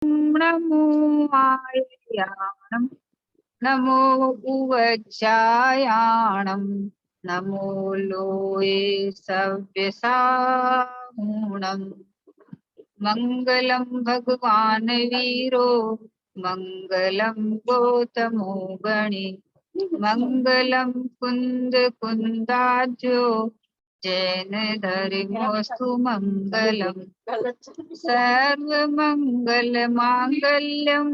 नमो आर्याणं नमो उवज्जायाणं नमो लोये सव्यसाहूणम् मङ्गलं भगवान् वीरो मङ्गलं गौतमो गणे मङ्गलं कुन्द कुन्दाज्यो जैन धर्मोऽस्तु मङ्गलम् सर्वमङ्गलमाङ्गल्यं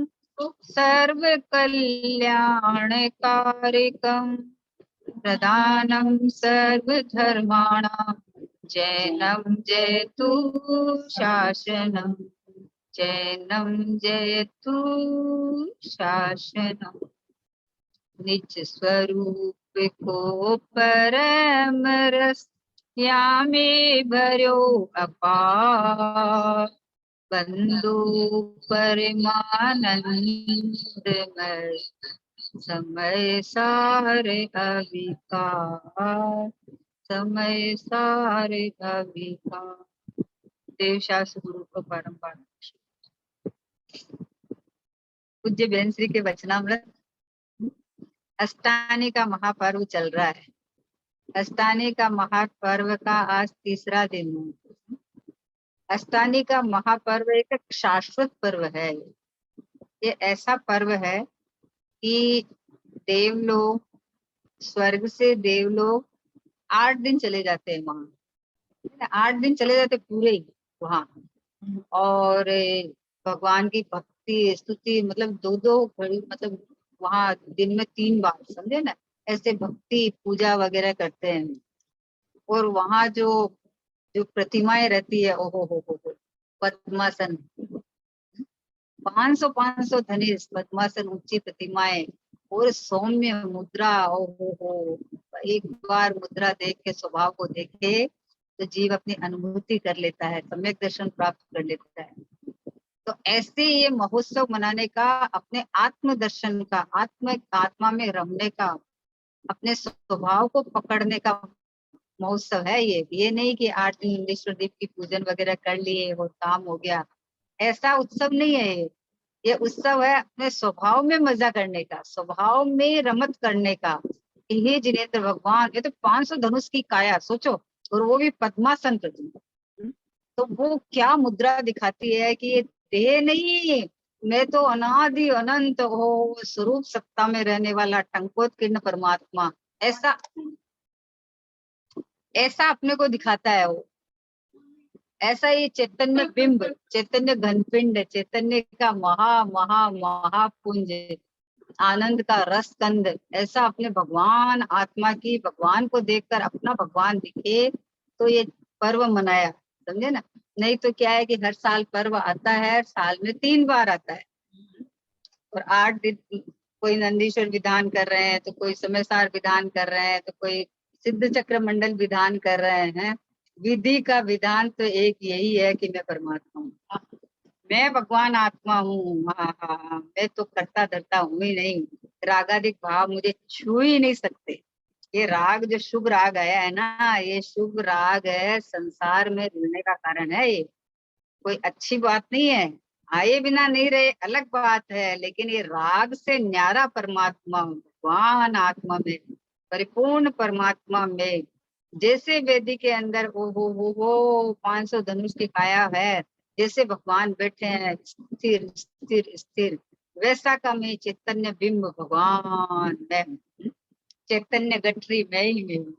सर्वकल्याणकारिकं प्रदानं सर्वधर्माणां जैनं जयतु शासनं जैनं जयतु शासनं निज स्वरूप को परम रस यामे भर्यो अपार बंदो परमानंदमय समय सारे अविकार समय सारे अविकार। देवशास्त्र गुरु को परम्परा पूज्य बेन श्री के वचनामृत। अष्टानी का महापर्व चल रहा है। अष्टानी का महापर्व का आज तीसरा दिन है। अष्टानी का महापर्व एक शाश्वत पर्व है। ये ऐसा पर्व है कि देवलोक, स्वर्ग से देवलोक 8 दिन चले जाते हैं वहां। 8 दिन चले जाते पूरे ही वहां, और भगवान की भक्ति स्तुति मतलब 2-2 घड़ी, मतलब वहां दिन में 3 बार, समझे ना, ऐसे भक्ति पूजा वगैरह करते हैं। और वहां जो जो प्रतिमाएं रहती है, ओहो हो पद्मासन, 500 धनुष पद्मासन ऊंची प्रतिमाएं और सौम्य मुद्रा, ओहो हो। एक बार मुद्रा देख के, स्वभाव को देखे तो जीव अपनी अनुभूति कर लेता है, सम्यक दर्शन प्राप्त कर लेता है। तो ऐसे ये महोत्सव मनाने का, अपने आत्म दर्शन का, आत्मा में रमने का, अपने स्वभाव को पकड़ने का महोत्सव है ये नहीं कि 8 दिन इंदेश्वर देव की पूजन वगैरह कर लिए और काम हो गया। ऐसा उत्सव नहीं है ये उत्सव है अपने स्वभाव में मजा करने का, स्वभाव में रमत करने का। ये जिनेंद्र भगवान, ये तो 500 धनुष की काया सोचो, और वो भी पद्मासन पर। तो वो क्या मुद्रा दिखाती है कि ये देह नहीं, मैं तो अनादि अनंत हो स्वरूप सत्ता में रहने वाला टंकोत्कीर्ण परमात्मा, ऐसा ऐसा अपने को दिखाता है वो। ऐसा ही चैतन्य बिंब, चैतन्य घनपिंड, चैतन्य का महापुंज, आनंद का रस कंद, ऐसा अपने भगवान आत्मा की, भगवान को देखकर अपना भगवान दिखे तो ये पर्व मनाया, समझे ना। नहीं तो क्या है कि हर साल पर्व आता है, साल में 3 बार आता है, और 8 दिन कोई नंदीश्वर विधान कर रहे हैं, तो कोई समयसार विधान कर रहे हैं, तो कोई सिद्ध चक्र मंडल विधान कर रहे हैं। विधि का विधान तो एक यही है कि मैं परमात्मा हूँ, मैं भगवान आत्मा हूँ। हाँ, मैं तो करता धरता हूँ ही नहीं, रागादिक भाव मुझे छू ही नहीं सकते। ये राग जो शुभ राग आया है ना, ये शुभ राग है, संसार में रहने का कारण है। ये कोई अच्छी बात नहीं है, आए बिना नहीं रहे अलग बात है, लेकिन ये राग से न्यारा परमात्मा, भगवान आत्मा में, परिपूर्ण परमात्मा में, जैसे वेदी के अंदर ओ हो 500 धनुष की काया है, जैसे भगवान बैठे हैं स्थिर स्थिर स्थिर, वैसा का मैं चैतन्य बिंब भगवान में, चैतन्य गठरी मैं ही में हूँ।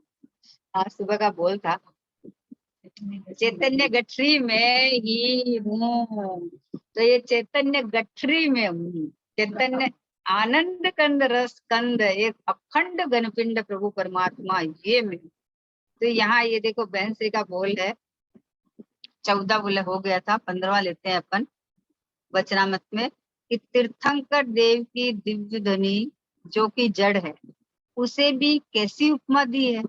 आज सुबह का बोल था, चैतन्य गठरी में ही हूँ। तो ये चैतन्य गठरी में हूँ, चैतन्य आनंद कंद रस कंद, एक अखंड घनपिंड प्रभु परमात्मा, ये में। तो यहाँ ये देखो बहन श्री का बोल है, 14 बोले हो गया था, 15वां लेते हैं अपन वचनामृत में, कि तीर्थंकर देव की दिव्य ध्वनि जो कि जड़ है, उसे भी कैसी उपमा दी है।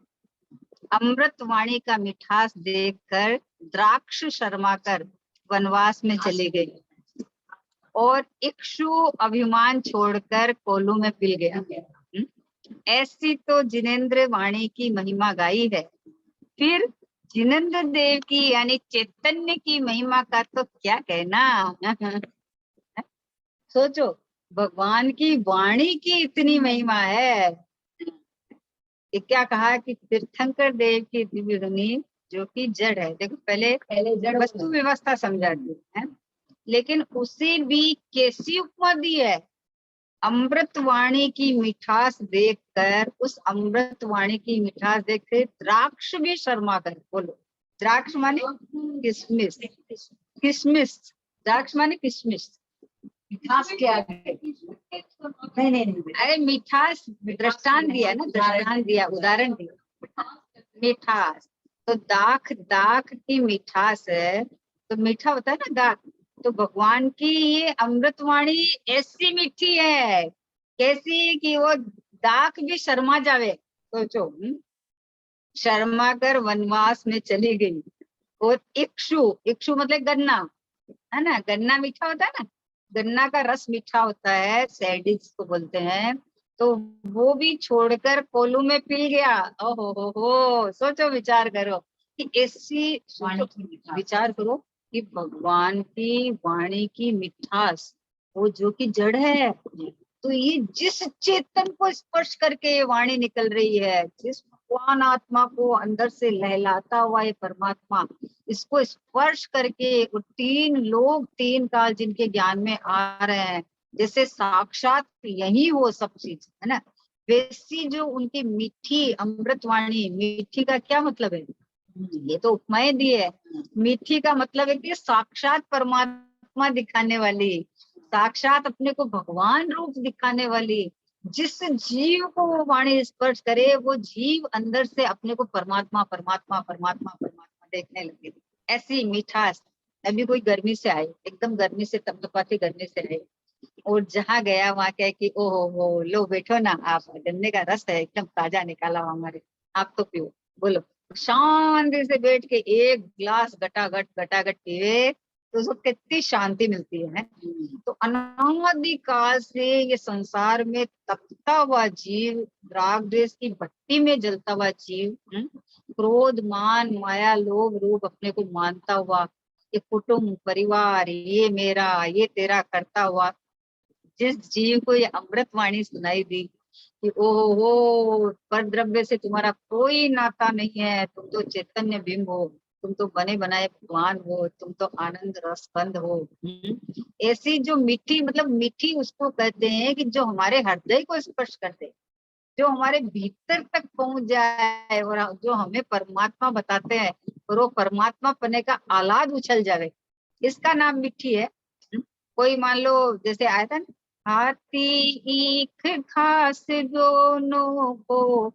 अमृत वाणी का मिठास देखकर द्राक्ष शर्माकर वनवास में चले गए, और इक्षु अभिमान छोड़कर कोलू में पिल गया। ऐसी तो जिनेंद्र वाणी की महिमा गाई है। फिर जिनेंद्र देव की यानी चैतन्य की महिमा का तो क्या कहना। सोचो, भगवान की वाणी की इतनी महिमा है। ये क्या कहा कि तीर्थंकर देव की दिव्य ध्वनि जो कि जड़ है। देखो पहले जड़ वस्तु व्यवस्था समझा दी है, लेकिन उसे भी कैसी उपमा दी है। अमृत वाणी की मिठास देखकर, उस अमृत वाणी की मिठास देखकर द्राक्ष भी शर्मा कर। बोलो, द्राक्ष माने किशमिश, किशमिश, द्राक्ष माने किशमिश। मिठास क्या है? नहीं, अरे मिठास दृष्टांत दिया ना, दृष्टांत दिया, उदाहरण दिया। मिठास तो दाख, दाख की मिठास है तो मीठा होता है ना दाख। तो भगवान की ये अमृतवाणी ऐसी मीठी है, कैसी कि वो दाख भी शर्मा जावे। सोचो, शर्मा कर वनवास में चली गई। और इक्षु, इक्षु मतलब गन्ना है ना, गन्ना मीठा होता है ना, गन्ना का रस मीठा होता है, सैडिस को बोलते हैं। तो वो भी छोड़कर कोलू में पी गया। ओहो हो, सोचो, विचार करो कि ऐसी, विचार करो कि भगवान की वाणी की मिठास, वो जो कि जड़ है, तो ये जिस चेतन को स्पर्श करके ये वाणी निकल रही है, जिस भगवान आत्मा को अंदर से लहलाता हुआ ये परमात्मा, इसको स्पर्श करके वो तीन लोग, तीन काल जिनके ज्ञान में आ रहे हैं, जैसे साक्षात यही वो सब चीज है ना, वैसी जो उनकी मीठी अमृतवाणी। मीठी का क्या मतलब है? ये तो उपमाएं दी है। मीठी का मतलब है कि साक्षात परमात्मा दिखाने वाली, साक्षात अपने को भगवान रूप दिखाने वाली। जिस जीव को वो वाणी स्पर्श करे, वो जीव अंदर से अपने को परमात्मा परमात्मा परमात्मा परमात्मा देखने लगे। ऐसी मिठास। अभी कोई गर्मी से आए, एकदम गर्मी से तपतपाती गर्मी से आए, और जहाँ गया वहां क्या कि ओहो हो, लो बैठो ना आप, गन्ने का रस है एकदम ताजा निकाला हुआ हमारे, आप तो पियो। बोलो, शांति से बैठ के एक गिलास गटागट गटागट पिए तो उसको कितनी शांति मिलती है। तो अनादि काल से ये संसार में तपता हुआ जीव, राग द्वेष की भट्टी में जलता हुआ जीव, क्रोध मान माया लोभ रूप अपने को मानता हुआ, ये कुटुंब परिवार, ये मेरा ये तेरा करता हुआ, जिस जीव को ये अमृत वाणी सुनाई दी कि ओहो, पर द्रव्य से तुम्हारा कोई नाता नहीं है, तुम तो चैतन्य बिंब हो, तुम तो बने बनाए भगवान हो, तुम तो आनंद रसबंद हो। ऐसी जो मीठी, मतलब मीठी उसको कहते हैं कि जो हमारे हृदय को स्पर्श कर दे, जो हमारे भीतर तक पहुंच जाए, और जो हमें परमात्मा बताते हैं, और वो परमात्मा पने का आलाद उछल जावे, इसका नाम मिट्टी है। कोई मान लो जैसे आया था ना, हाथी ईख घास दोनों को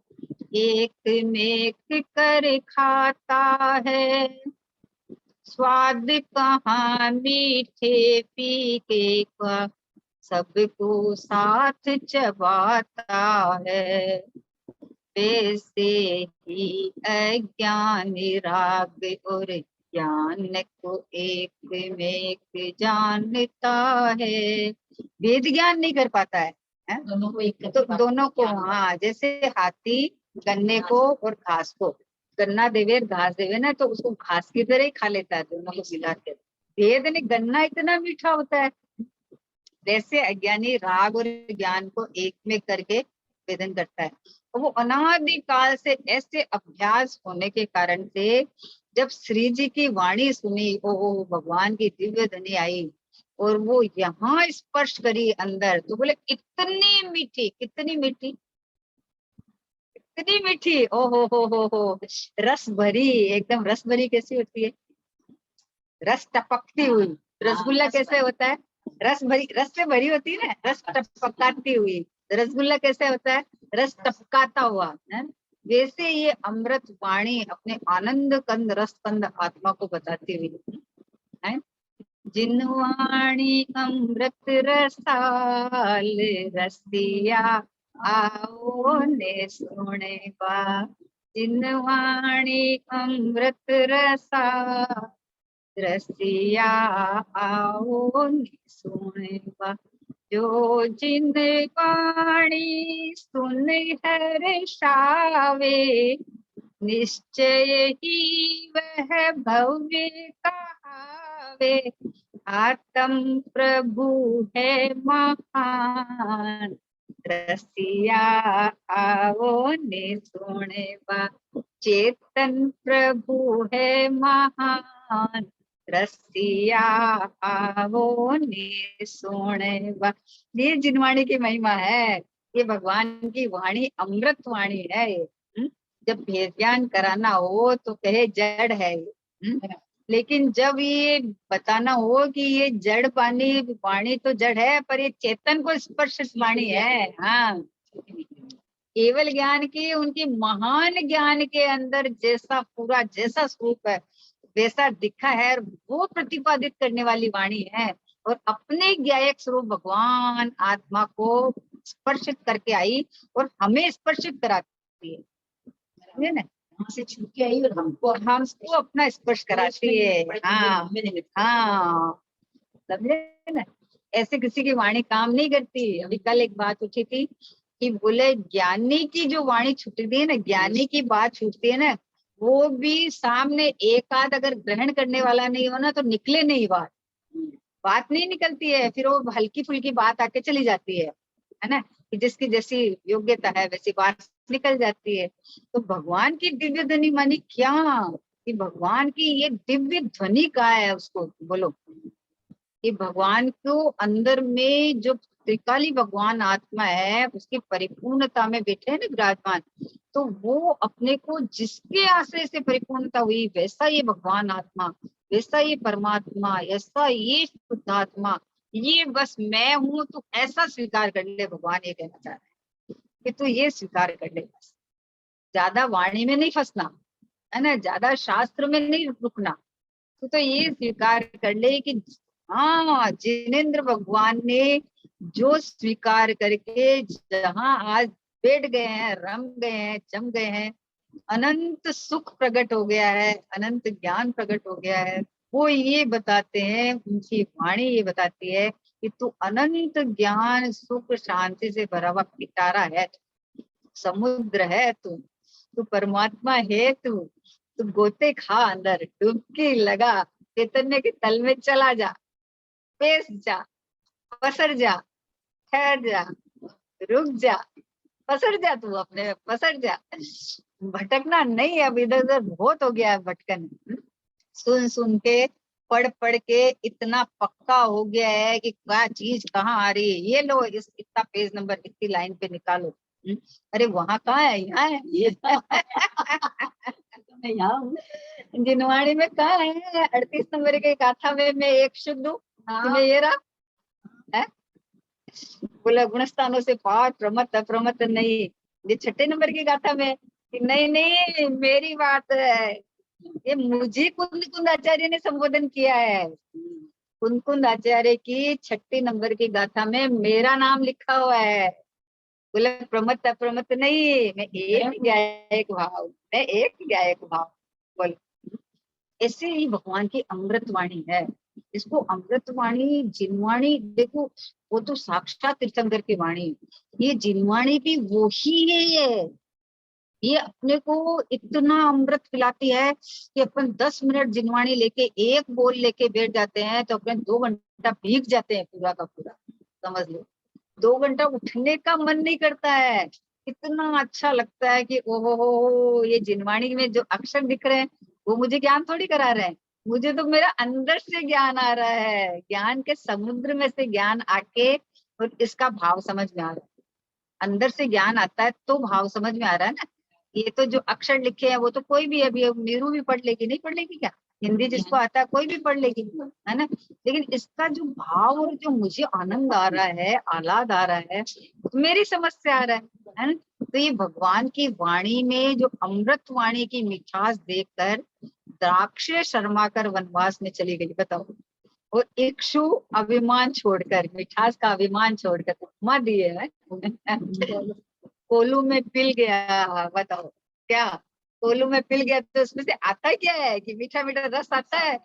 एक मेक कर खाता है, स्वाद कहाँ मीठे पी के का सबको साथ चबाता है, वैसे ही अज्ञान राग और ज्ञान को एक में एक जानता है। वेद ज्ञान नहीं कर पाता है? दोनों को एक, तो दोनों को, हाँ, जैसे हाथी गन्ने को और घास को, गन्ना देवे घास देवे ना, तो उसको घास की तरह ही खा लेता है, दोनों को मिला के। वेद ने गन्ना इतना मीठा होता है, वैसे अज्ञानी राग और ज्ञान को एक में करके वेदन करता है। तो वो अनादि काल से ऐसे अभ्यास होने के कारण से जब श्री जी की वाणी सुनी, ओ भगवान की दिव्य ध्वनि आई और वो यहाँ स्पर्श करी अंदर, तो बोले इतनी मीठी, कितनी मीठी, इतनी मीठी, ओ हो, रस भरी, एकदम रस भरी कैसी होती है? रस टपकती हुई। रसगुल्ला कैसे होता है? रस भरी, रस से भरी होती है ना, रस टपकाती हुई। रसगुल्ला कैसे होता है? रस टपकाता हुआ है। वैसे ये अमृत वाणी अपने आनंद कंद रस कंद आत्मा को बताती हुई है। जिन वाणी अमृत रसाल, रसिया आओ ने सुने बा। जिन वाणी अमृत रसा, रसिया आओ सुनवा। जो जिन वाणी सुन हर्षावे, निश्चय ही वह भव्य कहावे। आत्म प्रभु है महान, रसिया आओ ने सुने बा। चेतन प्रभु है महान, रसिया आओ ने सुने बा। ये जिनवाणी की महिमा है, ये भगवान की वाणी अमृत वाणी है। जब भेद ज्ञान कराना हो तो कहे जड़ है, लेकिन जब ये बताना हो कि ये जड़ वाणी वाणी तो जड़ है, पर ये चेतन को स्पर्श वाणी है। हाँ, केवल ज्ञान की, उनकी महान ज्ञान के अंदर जैसा पूरा जैसा स्वरूप है वैसा दिखा है, और वो प्रतिपादित करने वाली वाणी है। और अपने ज्ञायक स्वरूप भगवान आत्मा को स्पर्शित करके आई और हमें स्पर्शित कराती है, समझे ना? से छू के आई और हमको अपना स्पर्श कराती है। हाँ हाँ, समझे ना? ऐसे किसी की वाणी काम नहीं करती। अभी कल एक बात उठी थी कि बोले ज्ञानी की जो वाणी छूटती है ना, ज्ञानी की बात छूटती है ना, वो भी सामने एक आध अगर ग्रहण करने वाला नहीं हो ना तो निकले नहीं बात नहीं निकलती है। फिर वो हल्की फुल्की बात आके चली जाती है ना, कि जिसकी जैसी योग्यता है वैसी बात निकल जाती है। तो भगवान की दिव्य ध्वनि मानी क्या, कि भगवान की ये दिव्य ध्वनि का है, उसको बोलो कि भगवान को अंदर में जो त्रिकाली भगवान आत्मा है उसकी परिपूर्णता में बैठे है ना विराजमान, तो वो अपने को जिसके आश्रय से परिपूर्णता हुई वैसा ये भगवान आत्मा, वैसा ये परमात्मा, ऐसा ये शुद्धात्मा, ये बस मैं हूं, तो ऐसा स्वीकार कर ले। भगवान ये कहना चाह रहे हैं कि तू ये स्वीकार कर ले, बस ज्यादा वाणी में नहीं फंसना है ना, ज्यादा शास्त्र में नहीं रुकना। तो ये स्वीकार कर ले कि हाँ, जिनेन्द्र भगवान ने जो स्वीकार करके जहां आज बैठ गए हैं, रम गए हैं, जम गए हैं, अनंत सुख प्रकट हो गया है, अनंत ज्ञान प्रकट हो गया है, वो ये बताते हैं, उनकी वाणी ये बताती है कि तू अनंत ज्ञान सुख शांति से भरा हुआ पिटारा है, समुद्र है तू परमात्मा है, तू गोते खा अंदर, डुबकी लगा, चैतन्य के तल में चला जा, पेश जा, पसर जा, ठहर जा, रुक जा, पसर जा, तू अपने में पसर जा, भटकना नहीं। अब इधर उधर बहुत हो गया है भटकन, सुन सुन के पढ़ पढ़ के इतना पक्का हो गया है कि क्या चीज कहाँ आ रही है, ये लो इस इतना पेज नंबर इतनी लाइन पे निकालो, अरे वहां कहाँ है, यहाँ है यहाँ जिनवाणी में कहाँ है, 38 नंबर के गाथा में मैं एक शुद्ध हूँ, तुम्हें ये रहा है, बोला गुणस्थानों से पार प्रमत अप्रमत नहीं। ये 6 नंबर की गाथा में कि नहीं नहीं मेरी बात है, ये मुझे कुंद कुंद आचार्य ने संबोधन किया है। कुंद कुंद आचार्य की 6 नंबर की गाथा में मेरा नाम लिखा हुआ है। बोले प्रमत अप्रमत नहीं, मैं एक गायक भाव, मैं एक गायक भाव। बोल, ऐसे ही भगवान की अमृतवाणी है। इसको अमृतवाणी जिनवाणी देखो, वो तो साक्षात तीर्थंकर की वाणी, ये जिनवाणी भी वो ही है। ये अपने को इतना अमृत पिलाती है कि अपन 10 मिनट जिनवाणी लेके एक बोल लेके बैठ जाते हैं तो अपन 2 घंटा भीग जाते हैं पूरा का पूरा, समझ लो। 2 घंटा उठने का मन नहीं करता है, इतना अच्छा लगता है कि ओहो हो, ये जिनवाणी में जो अक्षर दिख रहे हैं वो मुझे ज्ञान थोड़ी करा रहे हैं, मुझे तो मेरा अंदर से ज्ञान आ रहा है, ज्ञान के समुद्र में से ज्ञान आके और इसका भाव समझ में आ रहा है। अंदर से ज्ञान आता है तो भाव समझ में आ रहा है ना। ये तो जो अक्षर लिखे हैं वो तो कोई भी, अभी नीरू भी पढ़ लेगी, नहीं पढ़ लेगी क्या, हिंदी जिसको आता है कोई भी पढ़ लेगी, है ना। लेकिन इसका जो भाव और जो मुझे आनंद आ रहा है, आह्लाद आ रहा है, मेरी समझ से आ रहा है ना। तो ये भगवान की वाणी में जो अमृत वाणी की मिठास देखकर द्राक्षे शर्माकर वनवास में चली गई, बताओ। और इक्षु अभिमान छोड़कर, मिठास का अभिमान छोड़कर, उपमा दिए है कोलू में पिल गया, बताओ क्या, कोलू में पिल गया तो उसमें से आता क्या है कि मीठा मीठा रस आता है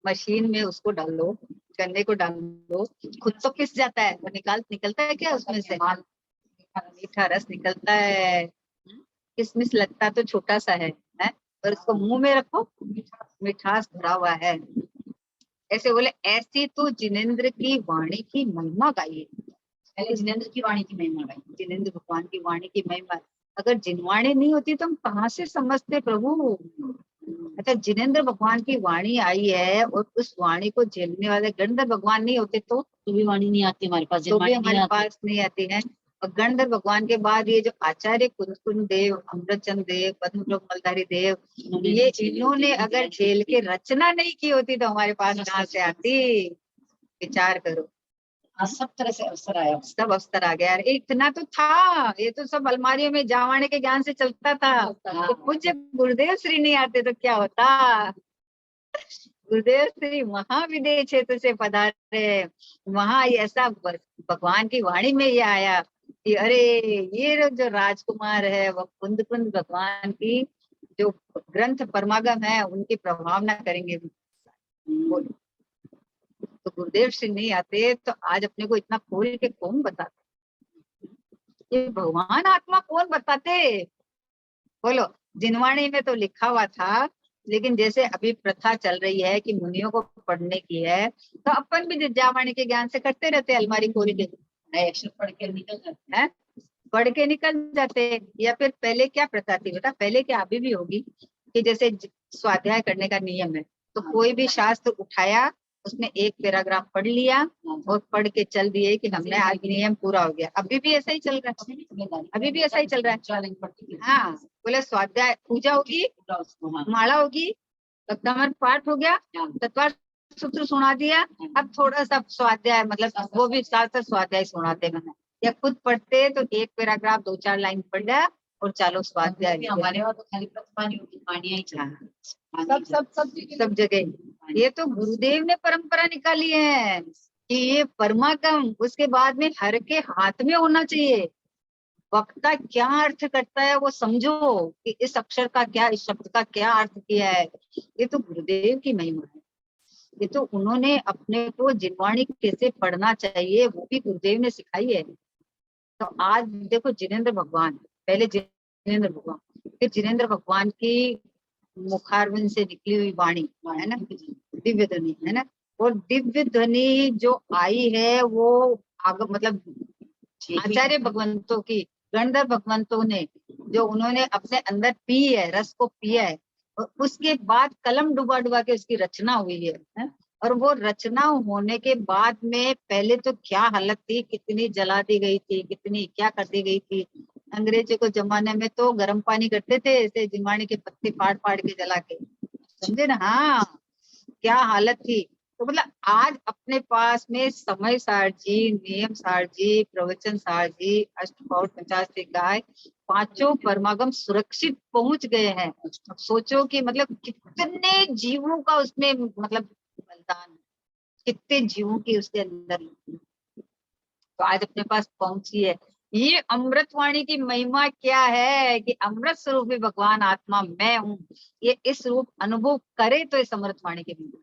मशीन में उसको डाल लो, गन्ने को डाल लो, खुद तो पिस जाता है, वो निकलता है क्या उसमें से, मीठा रस निकलता है। किसमिस लगता तो छोटा सा है और और उसको मुंह में रखो, मिठास भरा हुआ है। ऐसे बोले, ऐसी तो जिनेंद्र की वाणी की महिमा गाइए। पहले जिनेंद्र की वाणी की महिमा गाइए, जिनेंद्र भगवान की वाणी की महिमा। अगर जिनवाणी नहीं होती तो हम कहाँ से समझते प्रभु। अच्छा, जिनेंद्र भगवान की वाणी आई है और उस वाणी को झेलने वाले गणधर भगवान नहीं होते तो भी वाणी नहीं आती हमारे पास, तो भी हमारे पास नहीं आती है। और गणधर भगवान के बाद ये जो आचार्य कुंदकुंद देव, अमृतचंद देव, पद्म मलधारी देव, ये इन्होंने अगर झेल के रचना नहीं की होती तो हमारे पास कहाँ से आती। विचार करो, सब तरह से अवसर आया, सब अवसर आ गया। इतना तो था, ये तो सब अलमारियों में जावाने के ज्ञान से चलता था। तो पूज्य गुरुदेव श्री नहीं आते तो क्या होता। गुरुदेव श्री महाविदेह क्षेत्र से पधारे, वहां ऐसा भगवान की वाणी में ये आया कि अरे ये जो राजकुमार है वो कुंद कुंद भगवान की जो ग्रंथ परमागम है उनकी प्रभावना करेंगे। बोलो, तो गुरुदेव श्री नहीं आते तो आज अपने को इतना खोल के कौन बताते, ये भगवान आत्मा कौन बताते। बोलो, जिनवाणी में तो लिखा हुआ था, लेकिन जैसे अभी प्रथा चल रही है कि मुनियों को पढ़ने की है, तो अपन भी जावाणी के ज्ञान से करते रहते, अलमारी खोल के नए अक्षर पढ़ के निकल जाते हैं, पढ़ के निकल जाते। या फिर पहले क्या प्रथा थी बेटा, पहले क्या अभी भी होगी कि जैसे स्वाध्याय करने का नियम है तो कोई भी शास्त्र उठाया, उसने एक पैराग्राफ पढ़ लिया और पढ़ के चल दिए कि हमने आज नियम पूरा हो गया। अभी भी ऐसा ही चल रहा है, अभी भी ऐसा ही चल रहा है। हाँ, बोले स्वाध्याय पूजा होगी, माला होगी, सप्तमर पाठ हो गया, तत्वार सूत्र सुना दिया, अब थोड़ा सा स्वाध्याय, मतलब वो भी साथ साथ स्वाध्याय सुनाते हैं, या खुद पढ़ते तो एक पैराग्राफ 2-4 लाइन पढ़ लिया और चालो स्वाध्याय। हमारे वहाँ तो खाली प्रतिमानी होती, वाणियाँ ही सब जगह। ये तो गुरुदेव ने परंपरा निकाली है कि ये परमागम उसके बाद में हर के हाथ में होना चाहिए। वक्ता क्या अर्थ करता है वो समझो कि इस अक्षर का क्या, इस शब्द का क्या अर्थ किया है। ये तो गुरुदेव की महिमा है। ये तो उन्होंने अपने को जिनवाणी कैसे पढ़ना चाहिए वो भी गुरुदेव ने सिखाई है। तो आज देखो जिनेंद्र भगवान, पहले जिनेंद्र भगवान, फिर जिनेंद्र भगवान की मुखारविंद से निकली हुई वाणी है ना, दिव्य ध्वनि है ना, और दिव्य ध्वनि जो आई है वो मतलब आचार्य भगवंतों की, गणधर भगवंतों ने जो उन्होंने अपने अंदर पी है, रस को पिया है, और उसके बाद कलम डुबा डुबा के उसकी रचना हुई है। और वो रचना होने के बाद में पहले तो क्या हालत थी, कितनी जला दी गई थी, कितनी क्या कर दी गई थी। अंग्रेजों के जमाने में तो गर्म पानी करते थे ऐसे जिनवाणी के पत्ते फाड़ फाड़ के जला के, समझे ना। हाँ, क्या हालत थी। तो मतलब आज अपने पास में समय सार जी, नियम सार जी, प्रवचन सार जी, अष्टप्रौढ़ 50 से गाय, पांचों परमागम सुरक्षित पहुंच गए हैं। सोचो कि मतलब कितने जीवों का उसमें मतलब बलिदान, कितने जीवों की उसके अंदर, तो आज अपने पास पहुंची है। ये अमृतवाणी की महिमा क्या है कि अमृत स्वरूप भी भगवान आत्मा मैं हूँ, ये इस रूप अनुभव करे तो इस अमृतवाणी की महिमा।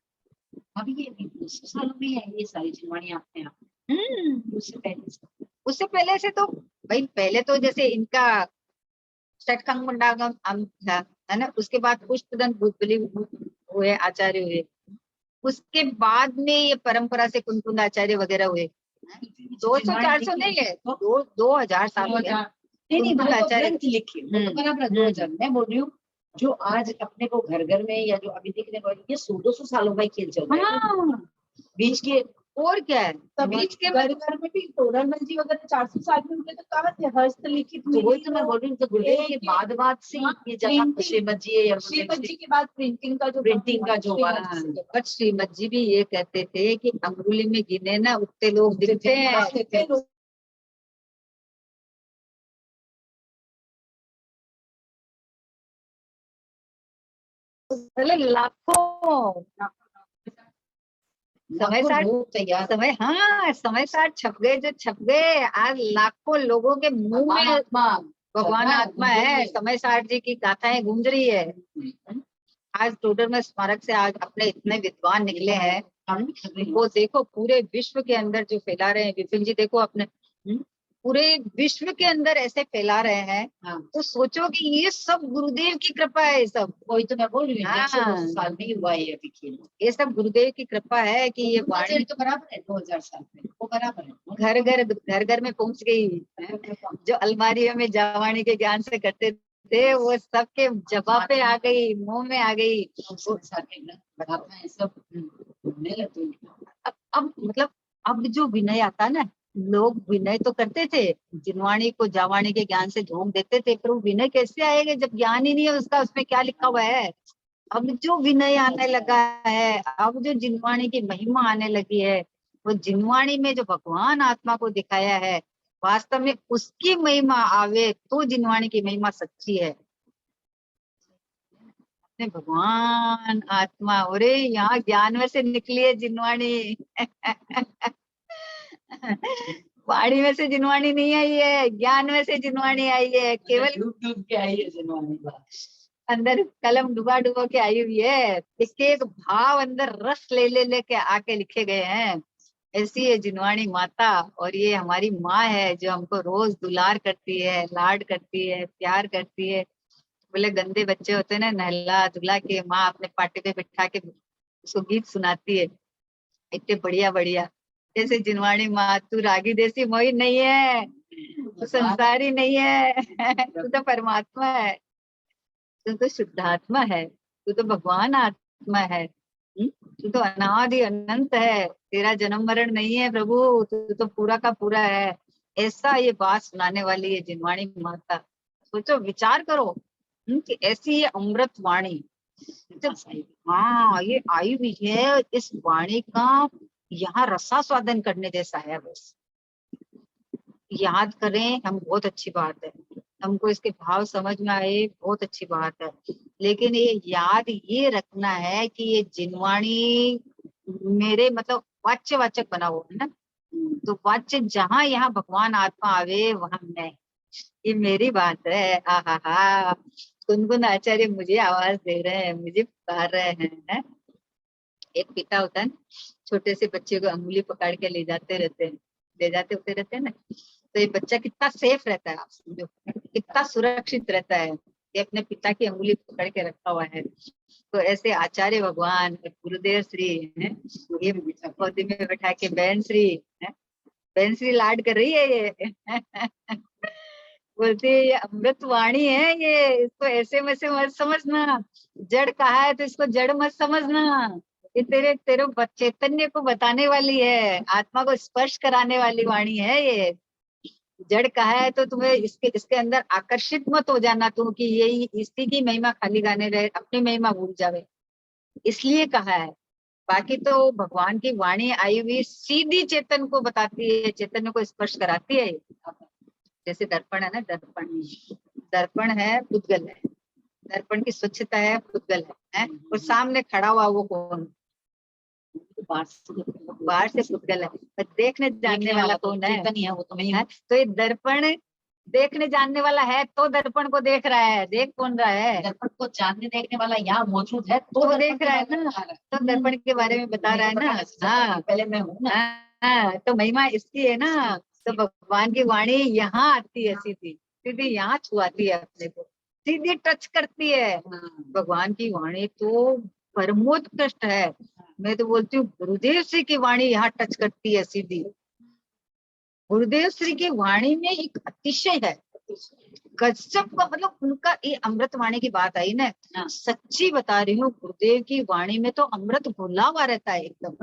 अभी ये सालों में है ये सारी जिनवाणियाँ अपने आप, उससे पहले से तो भाई, पहले तो जैसे इनका षटकंग मुंडागम था, है ना, उसके बाद पुष्पदन भूतबली हुए, आचार्य हुए, उसके बाद में ये परंपरा से कुंकुंद आचार्य वगैरह हुए। 200-400 नहीं है, 2000 साल हो गया। नहीं ग्रंथ लिखे बराबर 2000। मैं बोल रही हूँ जो आज अपने को घर घर में या जो अभी दिखने को ये 100-200 सालों का ही खेल चल रहा है। बीच के और क्या है, बीच के घर घर में भी तोरणमल जी वगैरह 400 साल में उनके तो कहाँ थे, हस्तलिखित। तो वही तो मैं बोल रही हूँ, तो गुरुदेव के बाद से ये जगह श्रीमद जी है, या श्रीमद जी के बाद प्रिंटिंग का जो बट श्रीमद जी भी ये कहते थे कि अंगुली में गिने ना उतने लोग दिखते हैं, लाखों समय सार छप गए, जो छप गए। आज लाखों लोगों के मुंह में भगवान आत्मा है, समय सार जी की गाथाएं गूंज रही है। आज टोडर में स्मारक से आज अपने इतने विद्वान निकले हैं, वो देखो पूरे विश्व के अंदर जो फैला रहे हैं। विपिन जी देखो अपने पूरे विश्व के अंदर ऐसे फैला रहे हैं, हाँ, तो सोचो कि ये सब गुरुदेव की कृपा है। ये सब वही तो मैं बोल रही हूँ, हाँ। 102 साल में ही हुआ है ये अभी खेल। ये सब गुरुदेव की कृपा है कि ये वाणी तो बराबर है, 2000 साल में वो बराबर है। घर घर में पहुंच गई। जो अलमारियों में जवानी के ज्ञान से करते थे, वो सबके जवाब पे आ गई, मुंह में आ गई। बढ़ाता है सब घूमने लगते हैं। अब मतलब अब जो विनय आता ना, लोग विनय तो करते थे, जिनवाणी को जावाणी के ज्ञान से झोंक देते थे, पर वो विनय कैसे आएगा जब ज्ञान ही नहीं है उसका, उसमें क्या लिखा हुआ है। अब जो विनय आने लगा है, अब जो जिनवाणी की महिमा आने लगी है, वो जिनवाणी में जो भगवान आत्मा को दिखाया है, वास्तव में उसकी महिमा आवे तो जिनवाणी की महिमा सच्ची है। अपने भगवान आत्मा, अरे यहाँ ज्ञान में से निकली है जिनवाणी। वाणी में से जिनवाणी नहीं आई है, ज्ञान में से जिनवाणी आई है। केवल डूब के आई है जिनवाणी अंदर कलम डुबा डुबा के आई हुई है, इसके एक भाव अंदर रस ले आके लिखे गए हैं। ऐसी है जिनवाणी माता, और ये हमारी माँ है जो हमको रोज दुलार करती है, लाड करती है, प्यार करती है। बोले गंदे बच्चे होते हैं ना, नहला धुला के माँ अपने पाटे पे बिठा के उसको गीत सुनाती है, इतने बढ़िया बढ़िया। जैसे जिनवाणी माँ, तू रागी देसी मोही नहीं है, तू संसारी नहीं है, तू तो परमात्मा है, तू तो शुद्धात्मा है, तू तो भगवान आत्मा है, तू तो अनादि अनंत है, तेरा जन्म मरण नहीं है प्रभु, तू तो पूरा का पूरा है। ऐसा ये बात सुनाने वाली है जिनवाणी माता। सोचो, विचार करो कि ऐसी ये अमृत वाणी, हाँ ये आई हुई है, इस वाणी का यहाँ रसा स्वादन करने जैसा है। बस याद करें हम, बहुत अच्छी बात है, हमको इसके भाव समझ में आए, बहुत अच्छी बात है, लेकिन ये याद ये रखना है कि ये जिनवाणी मेरे मतलब वाच्य वाचक बना हुआ है ना, तो वाच्य जहाँ यहाँ भगवान आत्मा आवे वहां मैं, ये मेरी बात है। हा हा, गुनगुन आचार्य मुझे आवाज दे रहे हैं, मुझे पुकार रहे हैं। एक पिता होता है, छोटे से बच्चे को अंगुली पकड़ के ले जाते रहते हैं, ले जाते होते रहते हैं ना, तो ये बच्चा कितना सेफ रहता है, आप समझो कितना सुरक्षित रहता है, ये अपने पिता की अंगुली पकड़ के रखा हुआ है। तो ऐसे आचार्य भगवान गुरुदेव श्री है, ये गोदी में बैठा के बहन श्री है, बहन श्री लाड कर रही है ये। बोलती है ये अमृत वाणी है, ये इसको ऐसे में से मत समझना, जड़ कहा है तो इसको जड़ मत समझना, ये तेरे तेरे चैतन्य को बताने वाली है, आत्मा को स्पर्श कराने वाली वाणी है ये। जड़ कहा है तो तुम्हें इसके इसके अंदर आकर्षित मत हो जाना तुम कि यही इसी की महिमा खाली गाने रहे, अपनी महिमा भूल जावे, इसलिए कहा है। बाकी तो भगवान की वाणी आई हुई सीधी चेतन को बताती है, चैतन्य को स्पर्श कराती है। जैसे दर्पण है ना, दर्पण, दर्पण है पुद्गल है, दर्पण की स्वच्छता है पुद्गल है, और सामने खड़ा हुआ वो कौन, बाहर से पुद्गल है, पर देखने जानने वाला कौन है, चेतन ही है वो तो नहीं है। तो ये दर्पण देखने जानने वाला है तो दर्पण को देख रहा है, देख कौन रहा है, दर्पण को जानने देखने वाला यहाँ मौजूद है तो देख रहा है ना, तो दर्पण के बारे में बता रहा है ना। हाँ पहले मैं हूँ ना, हाँ, तो महिमा इसकी है ना, तो भगवान की वाणी यहाँ आती है, सीधी सीधी यहाँ छुआती है, अपने को सीधी टच करती है। भगवान की वाणी तो परमोत्कृष्ट है, मैं तो बोलती हूँ गुरुदेव श्री की वाणी यहाँ टच करती है सीधी। गुरुदेव श्री की वाणी में एक अतिशय है, गजब का, मतलब उनका ये अमृत वाणी की बात आई ना, सच्ची बता रही हूँ, गुरुदेव की वाणी में तो अमृत घुला हुआ रहता है एकदम,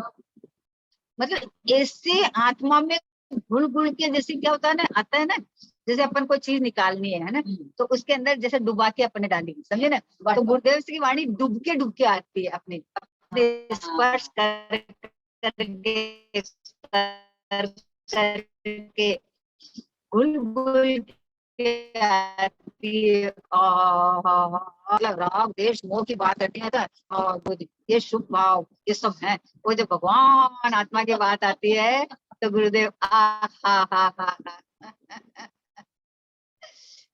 मतलब ऐसे आत्मा में घुल घुल के, जैसे क्या होता है ना, आता है ना, जैसे अपन कोई चीज निकालनी है ना, तो उसके अंदर जैसे डुबा के अपने डाली, समझे ना, तो गुरुदेव की वाणी डूब के आती है, अपने स्पर्श करके घुल घुल के आती है। मतलब राग देश मोह की बात करती है था, और ये शुभ भाव ये सब है, वो जो भगवान आत्मा की बात आती है तो गुरुदेव हा।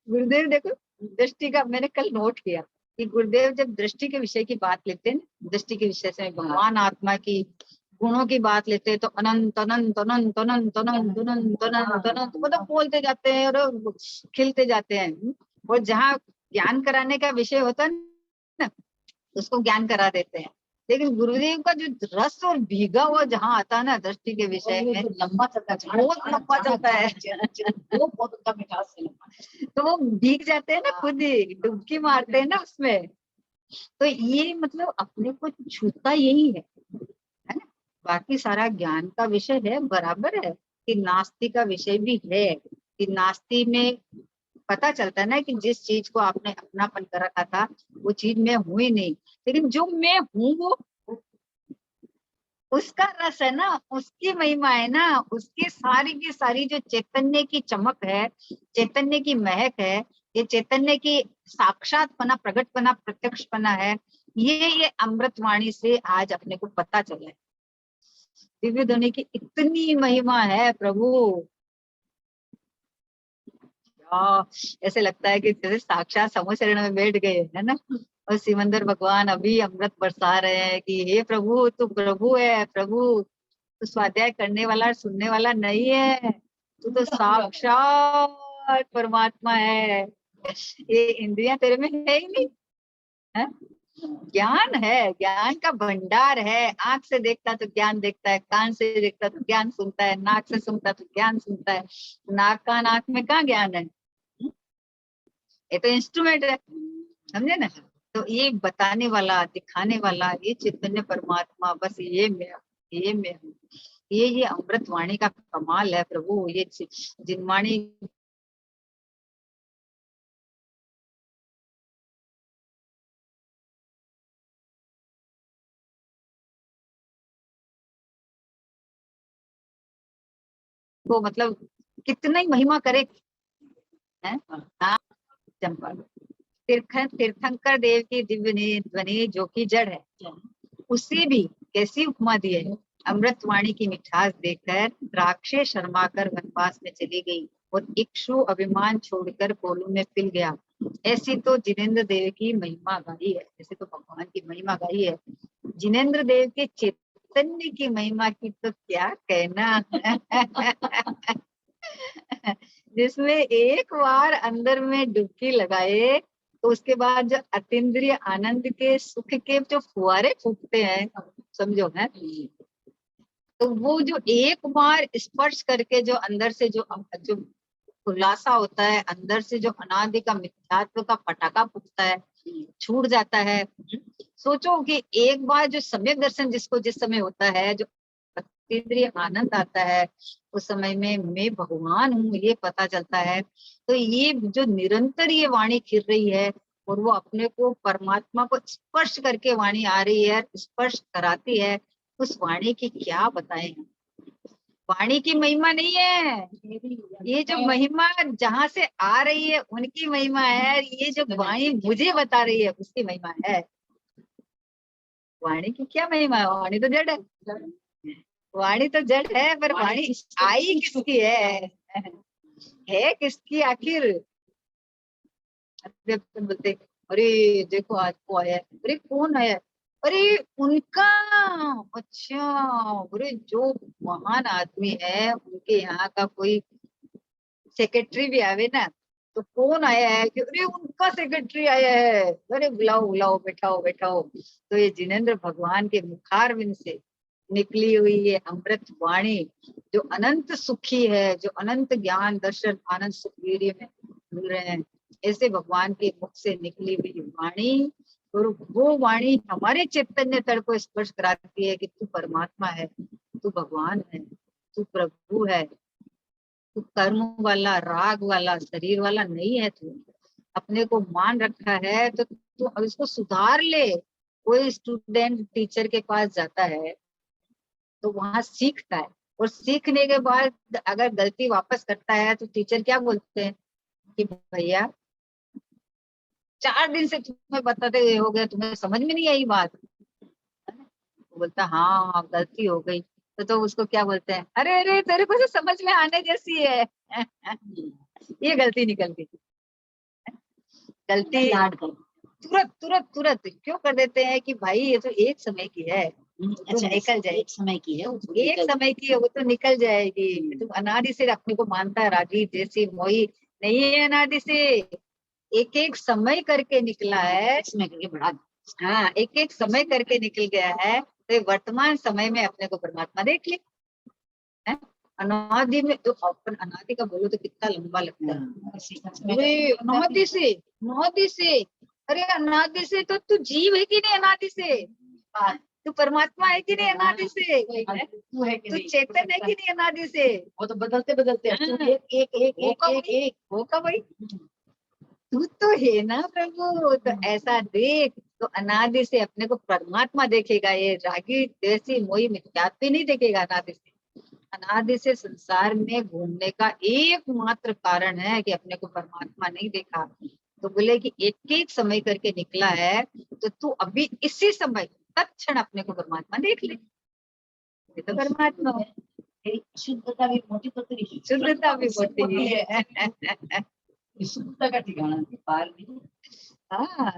गुरुदेव देखो, दृष्टि का मैंने कल नोट किया कि गुरुदेव जब दृष्टि के विषय की बात लेते हैं, दृष्टि के विषय से भगवान आत्मा की गुणों की बात लेते हैं तो अनंत अनंत अनंत अनंत अनंत अनंत अनंत अनंत मतलब बोलते जाते हैं और खिलते जाते हैं। और जहाँ ज्ञान कराने का विषय होता है ना, उसको ज्ञान करा देते हैं। लेकिन गुरुदेव का जो रस और भीगा हुआ जहाँ आता है ना दृष्टि के विषय में, लंबा चलता है, बहुत लंबा चलता है, वो बहुत उनका मिठास से लंबा। तो वो भीग जाते हैं ना, खुद ही डुबकी मारते हैं ना उसमें। तो ये मतलब अपने को छूता यही है ना। बाकी सारा ज्ञान का विषय है, बराबर है कि नास्ति का विषय भी है, कि नास्ति में पता चलता है ना कि जिस चीज को आपने अपनापन कर रखा था वो चीज मैं हूं ही नहीं, लेकिन जो मैं हूं वो उसका रस है ना, उसकी महिमा है ना, उसकी सारी की सारी जो चैतन्य की चमक है, चैतन्य की महक है, ये चैतन्य की साक्षातपना, प्रगटपना, प्रत्यक्षपना है, ये अमृतवाणी से आज अपने को पता चला है। दिव्य ध्वनि की इतनी महिमा है प्रभु, ऐसे लगता है कि जैसे साक्षात समोचरण में बैठ गए है ना, और सिमंदर भगवान अभी अमृत बरसा रहे हैं कि हे प्रभु तू प्रभु है, प्रभु तू स्वाध्याय करने वाला सुनने वाला नहीं है, तू तो साक्षात परमात्मा है। ये इंद्रियां तेरे में है ही नहीं है? ज्ञान है, ज्ञान का भंडार है। आंख से देखता तो ज्ञान देखता है, कान से देखता तो ज्ञान सुनता है, नाक से सुनता तो ज्ञान सुनता है। नाक कान आंख में कहाँ ज्ञान है? ये तो इंस्ट्रूमेंट है, समझे ना। तो ये बताने वाला, दिखाने वाला ये चैतन्य परमात्मा, बस ये मैं, ये मैं हूँ। ये अमृत वाणी का कमाल है प्रभु। ये जिनवाणी को मतलब कितना ही महिमा करे है। हाँ, चंपा तीर्थंकर देव की दिव्य ध्वनि जो कि जड़ है, उससे भी कैसी उपमा दी है। अमृत वाणी की मिठास देखकर द्राक्षे शर्मा कर वनवास में चली गई और इक्षु अभिमान छोड़कर कोलू में पिल गया। ऐसी तो जिनेन्द्र देव की महिमा गाई है, ऐसे तो भगवान की महिमा गाई है। जिनेन्द्र देव के चैतन्य की महिमा की तो क्या कहना। जिसमें एक बार अंदर में डुबकी लगाए तो उसके बाद जो अतीन्द्रिय आनंद के सुख के जो फुहारे फूटते हैं, समझो है, तो वो जो एक बार स्पर्श करके जो अंदर से जो खुलासा होता है, अंदर से जो अनादि का मिथ्यात्व का पटाखा फूटता है, छूट जाता है। सोचो कि एक बार जो सम्यक दर्शन जिसको जिस समय होता है, जो अतीन्द्रिय आनंद आता है, उस समय में मैं भगवान हूँ ये पता चलता है। तो ये जो निरंतर ये वाणी खिर रही है और वो अपने को परमात्मा को स्पर्श करके वाणी आ रही है, स्पर्श कराती है, उस वाणी की क्या बताएं। वाणी की महिमा नहीं है, ये जो महिमा जहाँ से आ रही है उनकी महिमा है। ये जो वाणी मुझे बता रही है उसकी महिमा है। वाणी की क्या महिमा है? वाणी तो जड़ है, वाणी तो जड़ है, पर वाणी आई किसकी है किसकी आखिर? बोलते अरे देखो आज को आया, अरे कौन आया? अरे उनका, अच्छा, अरे जो महान आदमी है उनके यहाँ का कोई सेक्रेटरी भी आवे ना, तो कौन आया है कि अरे उनका सेक्रेटरी आया है, अरे बुलाओ बुलाओ, बैठाओ बैठाओ। तो ये जिनेन्द्र भगवान के मुखारविंद से निकली हुई ये अमृत वाणी जो अनंत सुखी है, जो अनंत ज्ञान दर्शन आनंद सुख वीर्य में मिल रहे हैं, ऐसे भगवान के मुख से निकली हुई वाणी, और वो वाणी हमारे चैतन्य तल को स्पर्श कराती है कि तू परमात्मा है, तू भगवान है, तू प्रभु है, तू कर्म वाला राग वाला शरीर वाला नहीं है। तू अपने को मान रखा है तो तू अब इसको सुधार ले। कोई स्टूडेंट टीचर के पास जाता है तो वहां सीखता है, और सीखने के बाद अगर गलती वापस करता है तो टीचर क्या बोलते हैं कि भैया 4 दिन से तुम्हें बताते हुए हो गया, तुम्हें समझ में नहीं आई बात। वो बोलता हाँ गलती हो गई, तो उसको क्या बोलते हैं, अरे अरे तेरे को तो समझ में आने जैसी है। ये गलती निकल गई। गलती तुरंत तुरंत तुरंत क्यों कर देते हैं कि भाई ये तो एक समय की है, अच्छा, निकल जाएगी। एक समय की है वो, तो एक निकल- समय की है, वो तो निकल जाएगी। तुम अनादि से अपने को मानता है रागी जैसी मोही, नहीं है अनादि से, एक एक समय करके निकला है। इसमें करके बढ़ा हाँ, एक एक समय करके निकल गया है, तो ये वर्तमान समय में अपने को परमात्मा देख ले। हैं? अनादि में तो अपन अनादि का बोलो तो कितना लंबा लगता है। अरे अनादि से, अनादि से, अरे अनादि से तो तू जीव है कि नहीं अनादि से, तू परमात्मा है कि नहीं अनादि से, हैं? तू है कि तू नहीं? चेतन है कि नहीं अनादि से, वो तो बदलते बदलते हैं। तू हाँ। एक एक एक एक होगा एक भाई, एक होगा भाई, तू तो है ना प्रभु, तो ऐसा देख, तो अनादि से अपने को परमात्मा देखेगा। ये रागी जैसी मोही मिथ्यात्व नहीं देखेगा अनादि से। अनादि से संसार में घूमने का एकमात्र कारण है कि अपने को परमात्मा नहीं देखा। तो बोले कि एक एक समय करके निकला है, तो तू अभी इसी समय तत्क्षण अपने को परमात्मा देख ले, ये तो परमात्मा है। तेरी शुद्धता भी मोटी, तो तेरी शुद्धता भी होती है। शुद्धता का ठिकाना नहीं, पार नहीं। हाँ,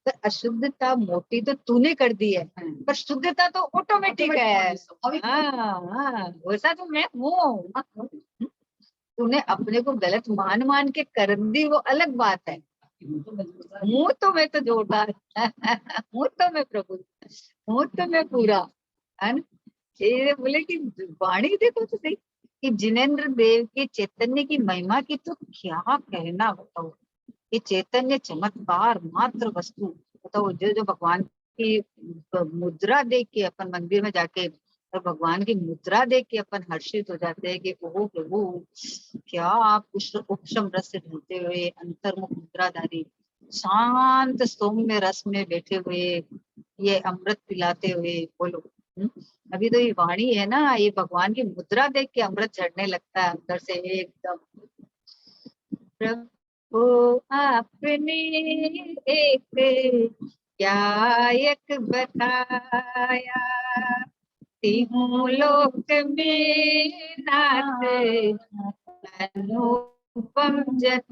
पर अशुद्धता मोटी तो तूने कर दी है, पर शुद्धता तो ऑटोमेटिक है। हाँ हाँ, वैसा तो मैं हूँ। तूने अपने को गलत मान मान के कर दी, वो अलग बात है। मुंह तो मैं तो जोरदार, मुंह तो मैं प्रभु, मुंह तो मैं पूरा, है ना। ये बोले कि वाणी देखो तो सही, कि जिनेंद्र देव के चैतन्य की महिमा की तो क्या कहना, बताओ। ये चैतन्य चमत्कार मात्र वस्तु, बताओ, जो भगवान की मुद्रा देख के अपन मंदिर में जाके, और भगवान की मुद्रा देख के अपन हर्षित हो जाते हैं कि ओहो प्रभु, क्या आप उपशम रस से ढलते हुए अंतर्मुख मुद्राधारी शांत सौम्य रस में बैठे हुए ये अमृत पिलाते हुए, बोलो। अभी तो ये वाणी है ना, ये भगवान की मुद्रा देख के अमृत चढ़ने लगता है अंदर से एकदम। प्रभु आपने एक गायक बताया, तीनों लोक में नाथ अनुपम जत,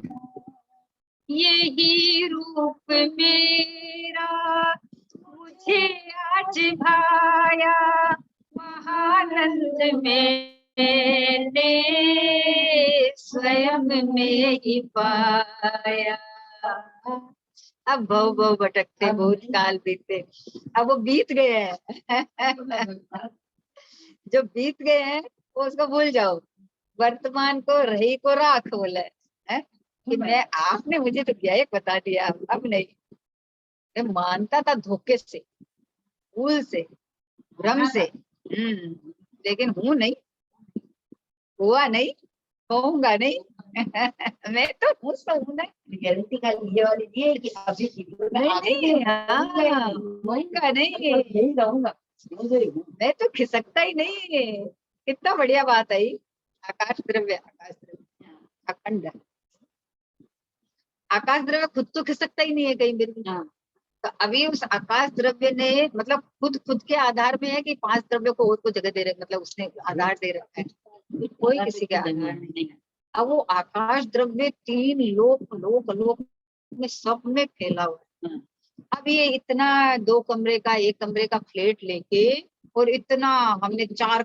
यही रूप मेरा मुझे आज भाया, महानंद मैंने स्वयं में ही पाया। अब भव भव भटकते बहुत काल बीते, अब वो बीत गए हैं। जो बीत गए हैं वो उसको भूल जाओ, वर्तमान को रही को राख बोले है, कि मैं, आपने मुझे तो क्या एक बता दिया, अब नहीं। मैं मानता था धोखे से, भूल से, भ्रम से, लेकिन हूं नहीं, हुआ नहीं, कहूंगा नहीं। मैं तो हूँ तो हूँ ना। गारंटी का ये वाली ये है कि अभी नहीं, हाँ, होऊंगा नहीं, यही रहूंगा। मैं तो खिसकता ही नहीं। कितना बढ़िया बात है। आकाश द्रव्य, आकाश द्रव्य अखंड है। आकाश द्रव्य खुद तो खिसकता ही नहीं है कहीं भी। तो अभी उस आकाश द्रव्य ने, मतलब खुद के आधार में है कि 5 द्रव्य को और को जगह दे रहे, मतलब उसने आधार दे रखा है, कोई किसी के आधार नहीं है। अब वो आकाश द्रव्य 3 लोक लोक लोक में सब में फैला हुआ है। अब ये इतना 2 कमरे का 1 कमरे का फ्लैट लेके, और इतना हमने 4